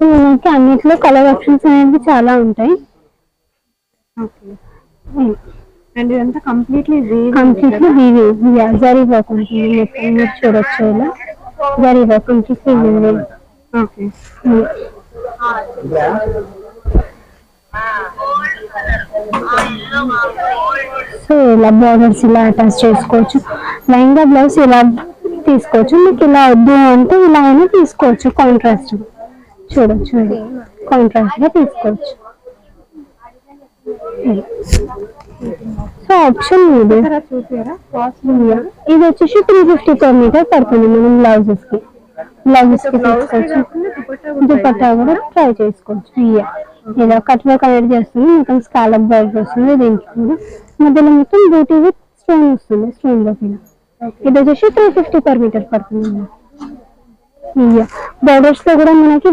మనకి అన్నిట్లో colour options అనేవి చాలా ఉంటాయి. అండ్ ఇదంతా కంప్లీట్లీ జరీ వర్క్ ఉంటుంది. మొత్తం మీరు చూడొచ్చు ఇలా జరీ వర్క్ ఉంటుంది. ఓకే. సో ఇలా బోర్డర్స్ ఇలా అటాచ్ చేసుకోవచ్చు. లెహంగా బ్లౌజ్ ఇలా తీసుకోవచ్చు. మీకు ఇలా వద్దు అంటే ఇలా అయినా తీసుకోవచ్చు. కాంట్రాస్ట్ చూడొచ్చు, కాంట్రాస్ట్ గా తీసుకోవచ్చు. సో ఆప్షన్ ఇది వచ్చేసి 350 per meter పడుతుంది. మనం బ్లౌజెస్ కి తీసుకోవచ్చు. దుపట్టా కూడా ట్రై చేసుకోవచ్చు. ఇలా కట్ వర్క్ అనేది చేస్తుంది. మొత్తం స్కాలప్ వర్క్ వస్తుంది. దీనికి మధ్యలో మొత్తం బ్యూటీ విత్ స్టోన్ వస్తుంది. స్టోన్ వర్క్ ఇది వచ్చేసి 350 per meter పడుతుంది. బోర్డర్స్ లో కూడా మనకి